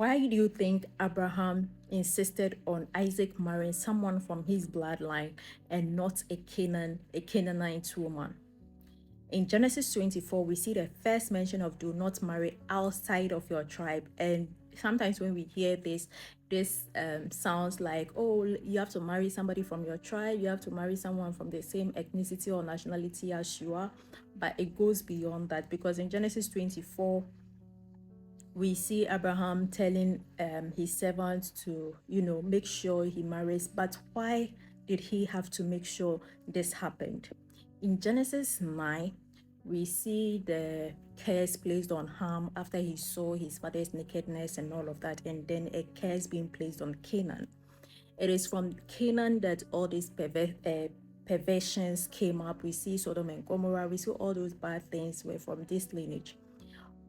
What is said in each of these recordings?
Why do you think Abraham insisted on Isaac marrying someone from his bloodline and not a Canaanite woman? In Genesis 24, we see the first mention of do not marry outside of your tribe. And sometimes when we hear this sounds like, oh, you have to marry somebody from your tribe, you have to marry someone from the same ethnicity or nationality as you are. But it goes beyond that, because in Genesis 24, we see Abraham telling his servants to, make sure he marries. But why did he have to make sure this happened? In Genesis 9, we see the curse placed on Ham after he saw his father's nakedness and all of that, and then a curse being placed on Canaan. It is from Canaan that all these perversions came up. We see Sodom and Gomorrah, we see all those bad things were from this lineage.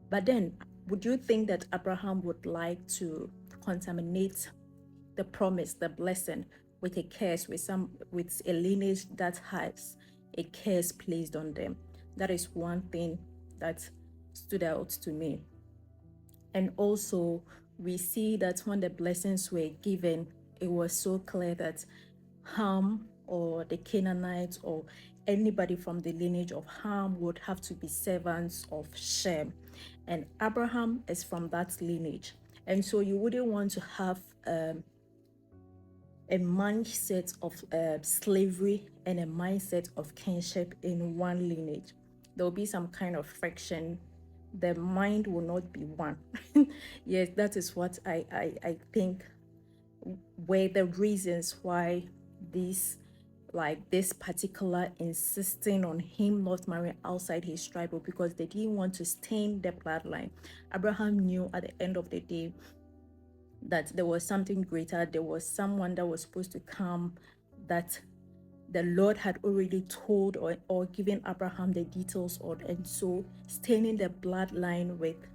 But then, would you think that Abraham would like to contaminate the promise, the blessing, with a curse, with a lineage that has a curse placed on them? That is one thing that stood out to me. And also, we see that when the blessings were given, it was so clear that Ham or the Canaanites or anybody from the lineage of Ham would have to be servants of Shem. And Abraham is from that lineage. And so you wouldn't want to have a mindset of slavery and a mindset of kinship in one lineage. There will be some kind of friction. The mind will not be one. Yes, that is what I think were the reasons why this particular insisting on him not marrying outside his tribe, because they didn't want to stain the bloodline. Abraham knew at the end of the day that there was something greater. There was someone that was supposed to come, that the Lord had already told or given Abraham the details on. And so staining the bloodline with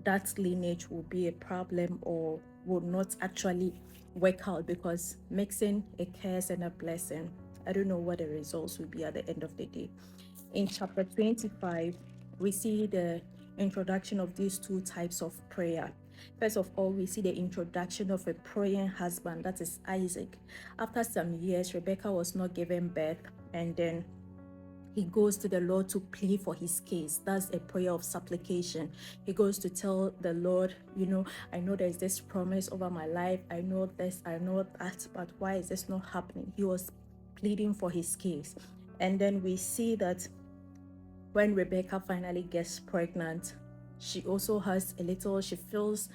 that lineage will be a problem, or will not actually work out, because mixing a curse and a blessing, I don't know what the results will be at the end of the day. In chapter 25, we see the introduction of these two types of prayer. First of all, we see the introduction of a praying husband, that is Isaac. After some years, Rebecca was not given birth, and then he goes to the Lord to plead for his case. That's a prayer of supplication. He goes to tell the Lord, I know there's this promise over my life. I know this, I know that, but why is this not happening? He was pleading for his case. And then we see that when Rebecca finally gets pregnant, she also has she feels